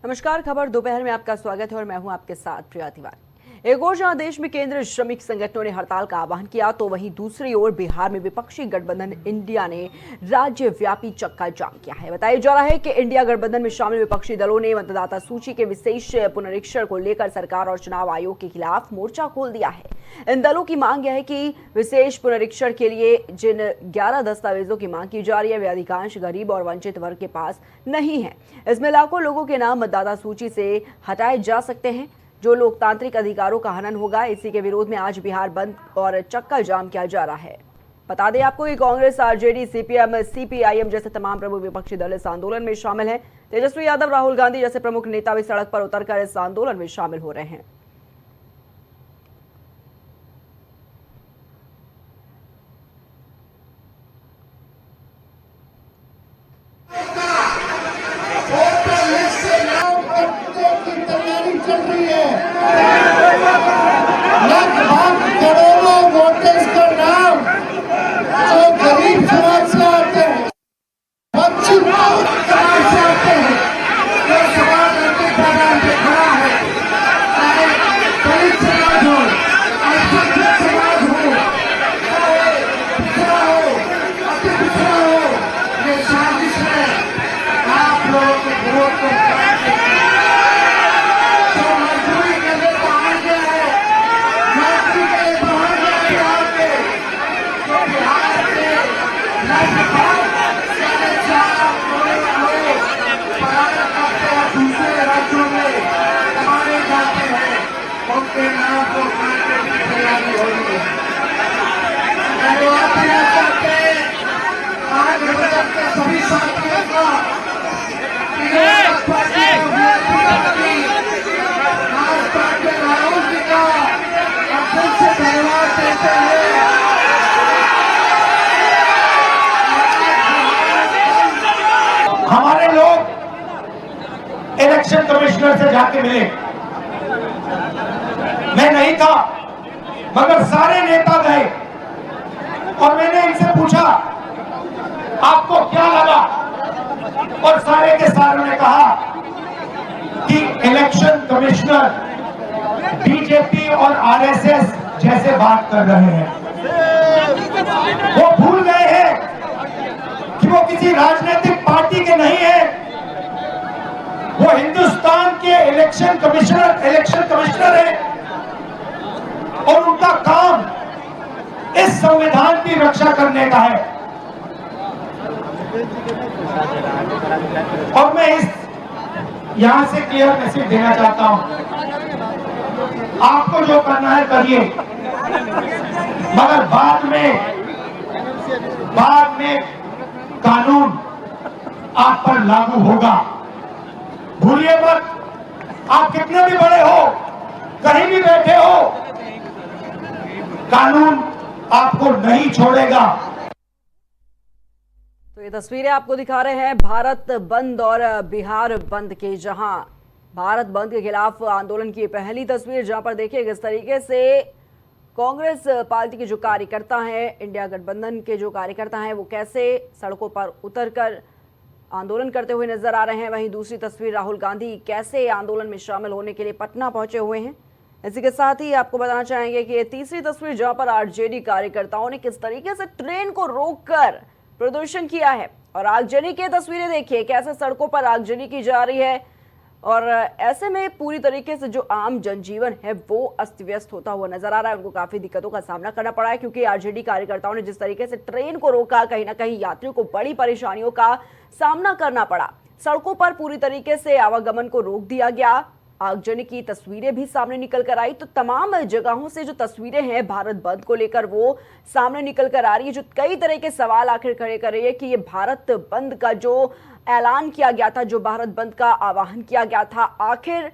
नमस्कार। खबर दोपहर में आपका स्वागत है और मैं हूं आपके साथ प्रिया तिवारी। एक ओर जहां देश में केंद्रीय श्रमिक संगठनों ने हड़ताल का आह्वान किया, तो वहीं दूसरी ओर बिहार में विपक्षी गठबंधन इंडिया ने राज्यव्यापी चक्का जाम किया है। बताया जा रहा है कि इंडिया गठबंधन में शामिल विपक्षी दलों ने मतदाता सूची के विशेष पुनरीक्षण को लेकर सरकार और चुनाव आयोग के खिलाफ मोर्चा खोल दिया है। इन दलों की मांग यह है कि विशेष पुनरीक्षण के लिए जिन 11 दस्तावेजों की मांग की जा रही है, वे अधिकांश गरीब और वंचित वर्ग के पास नहीं है। इसमें लाखों लोगों के नाम मतदाता सूची से हटाए जा सकते हैं, जो लोकतांत्रिक अधिकारों का हनन होगा। इसी के विरोध में आज बिहार बंद और चक्का जाम किया जा रहा है। बता दें आपको कि कांग्रेस, आरजेडी, सीपीएम, सीपीआईएम जैसे तमाम प्रमुख विपक्षी दल इस आंदोलन में शामिल हैं। तेजस्वी यादव, राहुल गांधी जैसे प्रमुख नेता भी सड़क पर उतरकर इस आंदोलन में शामिल हो रहे हैं। हमारे लोग इलेक्शन कमिश्नर से जाके मिले। मैं नहीं था, मगर सारे नेता गए और मैंने इनसे पूछा आपको क्या लगा, और सारे के सारे ने कहा कि इलेक्शन कमिश्नर बीजेपी और आरएसएस जैसे बात कर रहे हैं। वो भूल गए हैं कि वो किसी राजनीतिक पार्टी के नहीं है, वो हिंदुस्तान के इलेक्शन कमिश्नर है और उनका काम इस संविधान की रक्षा करने का है। और मैं यहां से क्लियर मैसेज देना चाहता हूं, आपको जो करना है करिए, मगर बाद में कानून आप पर लागू होगा। भूलिए मत, आप कितने भी बड़े हो, कहीं भी बैठे हो, कानून आपको नहीं छोड़ेगा। तो ये तस्वीरें आपको दिखा रहे हैं भारत बंद और बिहार बंद के, जहां भारत बंद के खिलाफ आंदोलन की पहली तस्वीर, जहां पर देखिए किस तरीके से कांग्रेस पार्टी के जो कार्यकर्ता हैं, इंडिया गठबंधन के जो कार्यकर्ता हैं, वो कैसे सड़कों पर उतरकर आंदोलन करते हुए नजर आ रहे हैं। वहीं दूसरी तस्वीर, राहुल गांधी कैसे आंदोलन में शामिल होने के लिए पटना पहुंचे हुए हैं। इसी के साथ ही आपको बताना चाहेंगे कि ये तीसरी तस्वीर, जहां पर आरजेडी कार्यकर्ताओं ने किस तरीके से ट्रेन को रोककर प्रदर्शन किया है। और आगजनी की तस्वीरें देखिए, कैसे सड़कों पर आगजनी की जा रही है और ऐसे में पूरी तरीके से जो आम जनजीवन है वो अस्त व्यस्त होता हुआ नजर आ रहा है। उनको काफी दिक्कतों का सामना करना पड़ा है, क्योंकि आरजेडी कार्यकर्ताओं ने जिस तरीके से ट्रेन को रोका, कहीं ना कहीं यात्रियों को बड़ी परेशानियों का सामना करना पड़ा। सड़कों पर पूरी तरीके से आवागमन को रोक दिया गया। आगजनी की तस्वीरें भी सामने निकल कर आई। तो तमाम जगहों से जो तस्वीरें हैं भारत बंद को लेकर, वो सामने निकल कर आ रही है, जो कई तरह के सवाल आखिर खड़े कर रही है कि ये भारत बंद का जो ऐलान किया गया था, जो भारत बंद का आह्वान किया गया था, आखिर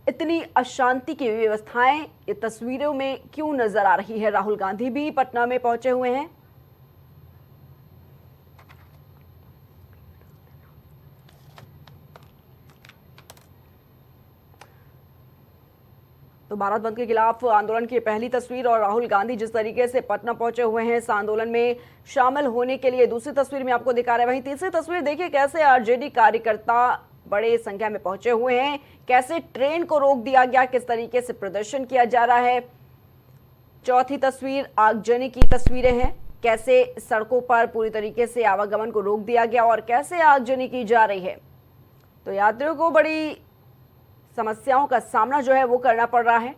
इतनी अशांति की व्यवस्थाएं ये तस्वीरों में क्यों नजर आ रही है। राहुल गांधी भी पटना में पहुंचे हुए हैं। तो भारत बंद के खिलाफ आंदोलन की पहली तस्वीर और राहुल गांधी जिस तरीके से पटना पहुंचे हुए हैं इस आंदोलन में शामिल होने के लिए, दूसरी तस्वीर में आपको दिखा रहे हैं। वहीं तीसरी तस्वीर देखिए, कैसे आरजेडी कार्यकर्ता बड़े संख्या में पहुंचे हुए हैं। कैसे ट्रेन को रोक दिया गया, किस तरीके से प्रदर्शन किया जा रहा है। चौथी तस्वीर आगजनी की तस्वीरें हैं, कैसे सड़कों पर पूरी तरीके से आवागमन को रोक दिया गया और कैसे आगजनी की जा रही है। तो यात्रियों को बड़ी समस्याओं का सामना जो है वो करना पड़ रहा है।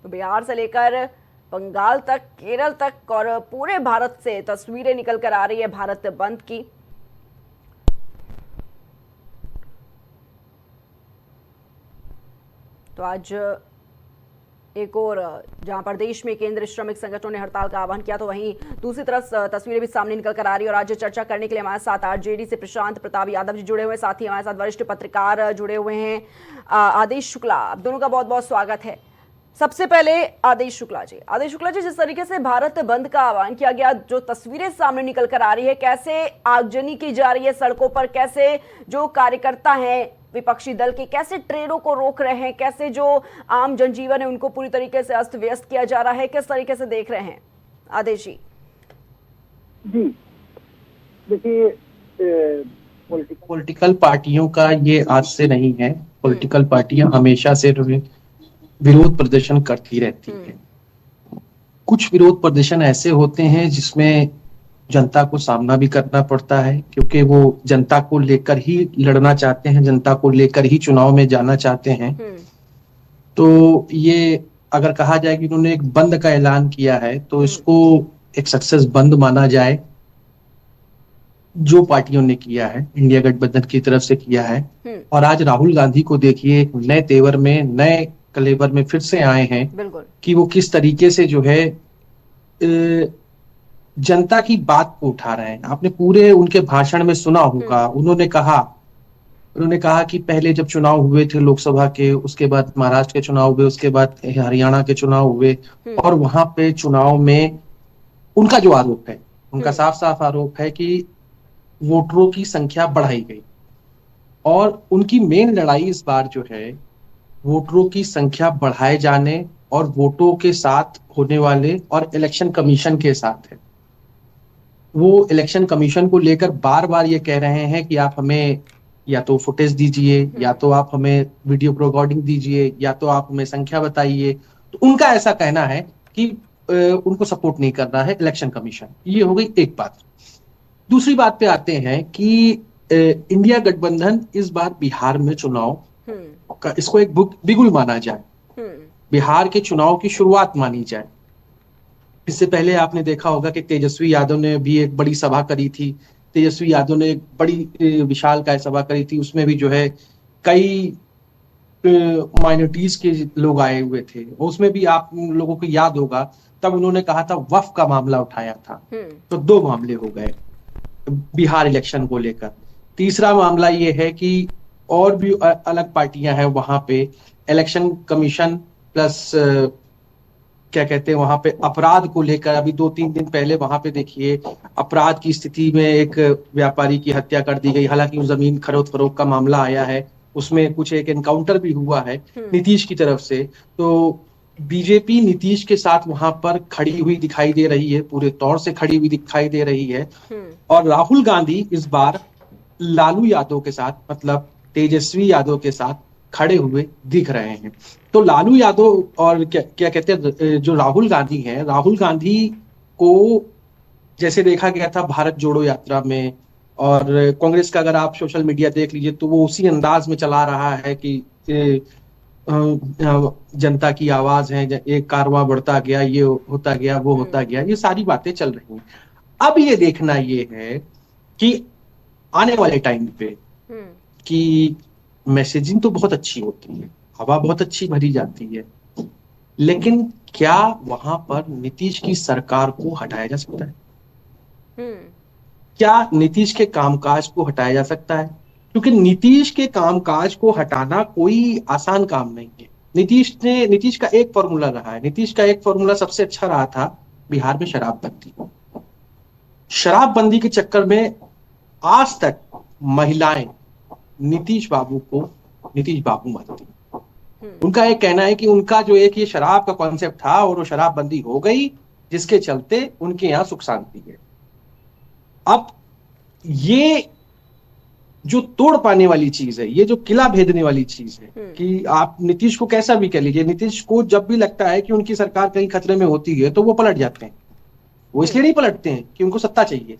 तो बिहार से लेकर बंगाल तक, केरल तक और पूरे भारत से तस्वीरें निकल कर आ रही है भारत बंद की। तो आज एक और जहां पर देश में केंद्रीय श्रमिक संगठनों ने हड़ताल का आह्वान किया, तो वहीं दूसरी तरफ तस्वीरें भी सामने निकल कर आ रही है। और आज चर्चा करने के लिए हमारे साथ आरजेडी से प्रशांत प्रताप यादव जी जुड़े हुए हैं, साथ ही हमारे साथ वरिष्ठ पत्रकार जुड़े हुए हैं आदेश शुक्ला। आप दोनों का बहुत बहुत स्वागत है। सबसे पहले आदेश शुक्ला जी, जिस तरीके से भारत बंद का आह्वान किया गया, जो तस्वीरें सामने निकल कर आ रही है, कैसे आगजनी की जा रही है सड़कों पर, कैसे जो कार्यकर्ता हैं विपक्षी दल के कैसे ट्रेनों को रोक रहे हैं, कैसे जो आम जनजीवन है उनको पूरी तरीके से अस्त व्यस्त किया जा रहा है, किस तरीके से देख रहे हैं आदेश जी? जी देखिए, पॉलिटिकल पार्टियों का ये आज से नहीं है। पॉलिटिकल पार्टियां हमेशा से विरोध प्रदर्शन करती रहती है। कुछ विरोध प्रदर्शन ऐसे होते हैं जिसमें जनता को सामना भी करना पड़ता है, क्योंकि वो जनता को लेकर ही लड़ना चाहते हैं, जनता को लेकर ही चुनाव में जाना चाहते हैं। तो ये अगर कहा जाए कि उन्होंने एक बंद का ऐलान किया है, तो इसको एक सक्सेस बंद माना जाए जो पार्टियों ने किया है, इंडिया गठबंधन की तरफ से किया है। और आज राहुल गांधी को देखिए, नए तेवर में, नए कलेवर में फिर से आए हैं कि वो किस तरीके से जो है जनता की बात को उठा रहे हैं। आपने पूरे उनके भाषण में सुना होगा, उन्होंने कहा कि पहले जब चुनाव हुए थे लोकसभा के, उसके बाद महाराष्ट्र के चुनाव हुए, उसके बाद हरियाणा के चुनाव हुए, और वहां पे चुनाव में उनका जो आरोप है, उनका साफ साफ आरोप है कि वोटरों की संख्या बढ़ाई गई। और उनकी मेन लड़ाई इस बार जो है वोटरों की संख्या बढ़ाए जाने और वोटों के साथ होने वाले और इलेक्शन कमीशन के साथ है। वो इलेक्शन कमीशन को लेकर बार बार ये कह रहे हैं कि आप हमें या तो फुटेज दीजिए, या तो आप हमें वीडियो रिकॉर्डिंग दीजिए, या तो आप हमें संख्या बताइए। तो उनका ऐसा कहना है कि उनको सपोर्ट नहीं कर रहा है इलेक्शन कमीशन। ये हो गई एक बात। दूसरी बात पे आते हैं कि इंडिया गठबंधन इस बार बिहार में चुनाव का, इसको एक बिगुल माना जाए, बिहार के चुनाव की शुरुआत मानी जाए। इससे पहले आपने देखा होगा कि तेजस्वी यादव ने भी एक बड़ी सभा करी थी। तेजस्वी यादव ने एक बड़ी विशाल काय सभा करी थी, उसमें भी जो है कई माइनॉरिटीज के लोग आए हुए थे। उसमें भी आप लोगों को याद होगा, तब उन्होंने कहा था वक्फ का मामला उठाया था। तो दो मामले हो गए बिहार इलेक्शन को लेकर। तीसरा मामला ये है कि और भी अलग पार्टियां हैं वहां पे, इलेक्शन कमीशन प्लस क्या कहते हैं वहां पे अपराध को लेकर। अभी 2-3 दिन पहले वहां पे देखिए अपराध की स्थिति में एक व्यापारी की हत्या कर दी गई। हालांकि उस जमीन खरीद फरोख्त का मामला आया है, उसमें कुछ एक एनकाउंटर भी हुआ है नीतीश की तरफ से। तो बीजेपी नीतीश के साथ वहां पर खड़ी हुई दिखाई दे रही है, पूरे तौर से खड़ी हुई दिखाई दे रही है। और राहुल गांधी इस बार लालू यादव के साथ, मतलब तेजस्वी यादव के साथ खड़े हुए दिख रहे हैं। तो लालू यादव और क्या कहते हैं जो राहुल गांधी हैं, राहुल गांधी को जैसे देखा गया था भारत जोड़ो यात्रा में, और कांग्रेस का अगर आप सोशल मीडिया देख लीजिए तो वो उसी अंदाज में चला रहा है कि जनता की आवाज है, एक कारवां बढ़ता गया, ये होता गया, वो होता गया, ये सारी बातें चल रही हैं। अब ये देखना ये है कि आने वाले टाइम पे कि मैसेजिंग तो बहुत अच्छी होती है, हवा बहुत अच्छी भरी जाती है, लेकिन क्या वहां पर नीतीश की सरकार को हटाया जा सकता है? क्या नीतीश के कामकाज को हटाया जा सकता है? क्योंकि नीतीश के कामकाज को हटाना कोई आसान काम नहीं है। नीतीश का एक फॉर्मूला रहा है, नीतीश का एक फॉर्मूला सबसे अच्छा रहा था बिहार में शराबबंदी। शराबबंदी के चक्कर में आज तक महिलाएं नीतीश बाबू मानती। उनका एक कहना है कि उनका जो एक ये शराब का कॉन्सेप्ट था और वो शराबबंदी हो गई, जिसके चलते उनके यहाँ सुख शांति है। अब ये जो तोड़ पाने वाली चीज है, ये जो किला भेदने वाली चीज है कि आप नीतीश को कैसा भी कह लीजिए, नीतीश को जब भी लगता है कि उनकी सरकार कहीं खतरे में होती है तो वो पलट जाते हैं। वो इसलिए नहीं पलटते हैं कि उनको सत्ता चाहिए,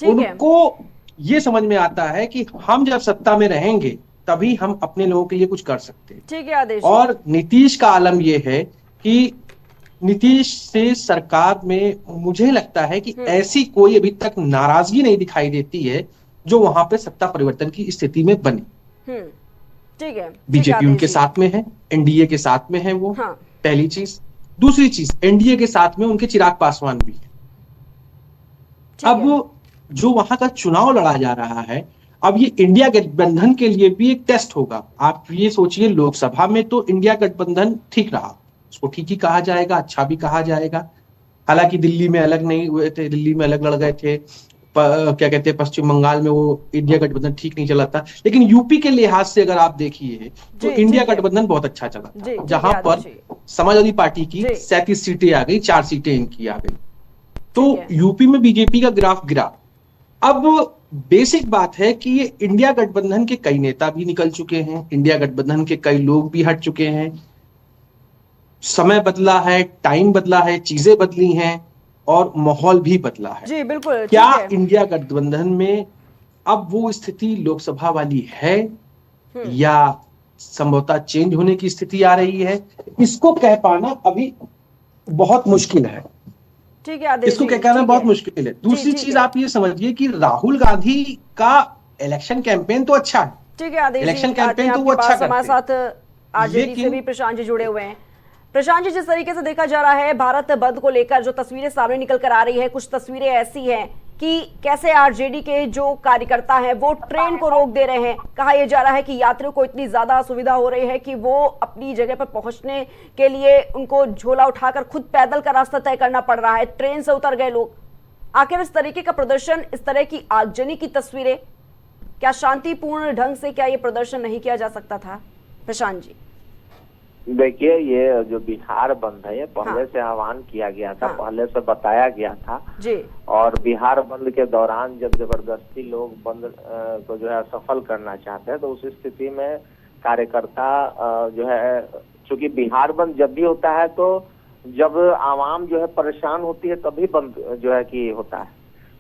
ठीक है। उनको ये समझ में आता है कि हम जब सत्ता में रहेंगे तभी हम अपने लोगों के लिए कुछ कर सकते हैं। ठीक है आदेश। और नीतीश का आलम ये है कि नीतीश से सरकार में मुझे लगता है कि ऐसी कोई अभी तक नाराजगी नहीं दिखाई देती है जो वहां पे सत्ता परिवर्तन की स्थिति में बने। ठीक है। बीजेपी उनके साथ में है, एनडीए के साथ में है वो। हाँ। पहली चीज। दूसरी चीज, एनडीए के साथ में उनके चिराग पासवान भी है। अब जो वहां का चुनाव लड़ा जा रहा है, अब ये इंडिया गठबंधन के लिए भी एक टेस्ट होगा। आप ये सोचिए, लोकसभा में तो इंडिया गठबंधन ठीक रहा, उसको ठीक ही कहा जाएगा, अच्छा भी कहा जाएगा। हालांकि दिल्ली में अलग नहीं हुए थे, दिल्ली में अलग लड़ गए थे, क्या कहते हैं, पश्चिम बंगाल में वो इंडिया गठबंधन ठीक नहीं चला था। लेकिन यूपी के लिहाज से अगर आप देखिए तो इंडिया गठबंधन बहुत अच्छा चला था, जहां पर समाजवादी पार्टी की 37 सीटें आ गई, 4 सीटें इनकी आ गई। तो यूपी में बीजेपी का ग्राफ गिरा। अब बेसिक बात है कि ये इंडिया गठबंधन के कई नेता भी निकल चुके हैं, इंडिया गठबंधन के कई लोग भी हट चुके हैं, समय बदला है, टाइम बदला है, चीजें बदली हैं और माहौल भी बदला है। जी बिल्कुल। क्या इंडिया गठबंधन में अब वो स्थिति लोकसभा वाली है या संभवतः चेंज होने की स्थिति आ रही है, इसको कह पाना अभी बहुत मुश्किल है। ठीक है, इसको क्या कहना बहुत मुश्किल है। दूसरी चीज आप ये समझिए कि राहुल गांधी का इलेक्शन कैंपेन तो अच्छा है। ठीक है आदेश, इलेक्शन कैंपेन तो वो अच्छा करते हैं। हमारे साथ आरजेडी से भी प्रशांत जी जुड़े हुए हैं। प्रशांत जी, जिस तरीके से देखा जा रहा है भारत बंद को लेकर जो तस्वीरें सामने निकल कर आ रही है, कुछ तस्वीरें ऐसी हैं कि कैसे आरजेडी के जो कार्यकर्ता हैं वो ट्रेन को रोक दे रहे हैं। कहा यह जा रहा है कि यात्रियों को इतनी ज्यादा असुविधा हो रही है कि वो अपनी जगह पर पहुंचने के लिए उनको झोला उठाकर खुद पैदल का रास्ता तय करना पड़ रहा है, ट्रेन से उतर गए लोग। आखिर इस तरीके का प्रदर्शन, इस तरह की आगजनी की तस्वीरें, क्या शांतिपूर्ण ढंग से क्या ये प्रदर्शन नहीं किया जा सकता था? प्रशांत जी देखिए, ये जो बिहार बंद है ये पहले से आह्वान किया गया था, पहले से बताया गया था जी। और बिहार बंद के दौरान जब जबरदस्ती लोग बंद को जो है सफल करना चाहते हैं तो उस स्थिति में कार्यकर्ता जो है, चूंकि बिहार बंद जब भी होता है तो जब आवाम जो है परेशान होती है तभी बंद जो है कि होता है।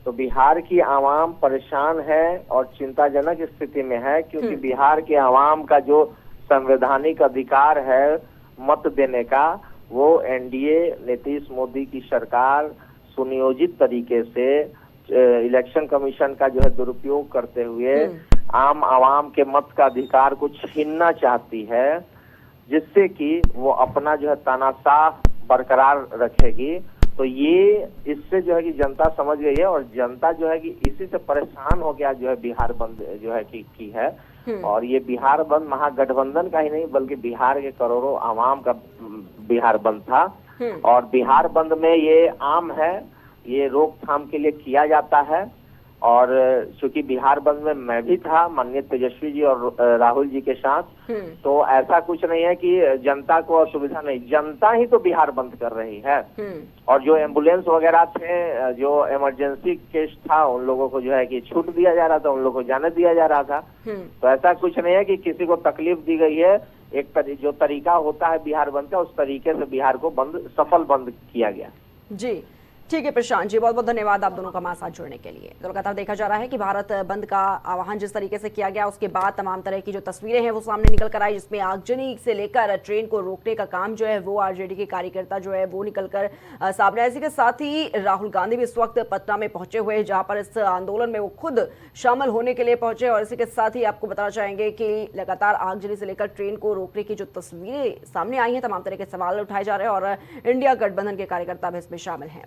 तो बिहार की आवाम परेशान है और चिंताजनक स्थिति में है, क्योंकि बिहार के आवाम का जो संवैधानिक अधिकार है मत देने का, वो एनडीए नीतीश मोदी की सरकार सुनियोजित तरीके से इलेक्शन कमीशन का जो है दुरुपयोग करते हुए आम आवाम के मत का अधिकार को छीनना चाहती है, जिससे कि वो अपना जो है तानाशाह बरकरार रखेगी। तो ये इससे जो है कि जनता समझ गई है और जनता जो है कि इसी से परेशान हो गया जो है बिहार बंद जो है की है। और ये बिहार बंद महागठबंधन का ही नहीं बल्कि बिहार के करोड़ों आवाम का बिहार बंद था। और बिहार बंद में ये आम है, ये रोकथाम के लिए किया जाता है। और चूंकि बिहार बंद में मैं भी था माननीय तेजस्वी जी और राहुल जी के साथ, तो ऐसा कुछ नहीं है कि जनता को असुविधा नहीं, जनता ही तो बिहार बंद कर रही है। और जो एम्बुलेंस वगैरह थे, जो इमरजेंसी केस था, उन लोगों को जो है कि छूट दिया जा रहा था, उन लोगों को जाने दिया जा रहा था। तो ऐसा कुछ नहीं है कि किसी को तकलीफ दी गई है। जो तरीका होता है बिहार बंद का, उस तरीके से बिहार को सफल बंद किया गया। जी ठीक है प्रशांत जी, बहुत बहुत धन्यवाद आप दोनों का हमारे साथ जुड़ने के लिए। तो लगातार देखा जा रहा है कि भारत बंद का आह्वान जिस तरीके से किया गया, उसके बाद तमाम तरह की जो तस्वीरें हैं वो सामने निकल कर आई, जिसमें आगजनी से लेकर ट्रेन को रोकने का काम जो है वो आरजेडी के कार्यकर्ता जो है वो निकल कर सामने आए। इसी के साथ ही राहुल गांधी भी इस वक्त पटना में पहुंचे हुए हैं, जहां पर इस आंदोलन में वो खुद शामिल होने के लिए पहुंचे। और इसी के साथ ही आपको बताना चाहेंगे कि लगातार आगजनी से लेकर ट्रेन को रोकने की जो तस्वीरें सामने आई हैं, तमाम तरह के सवाल उठाए जा रहे हैं और इंडिया गठबंधन के कार्यकर्ता भी इसमें शामिल हैं।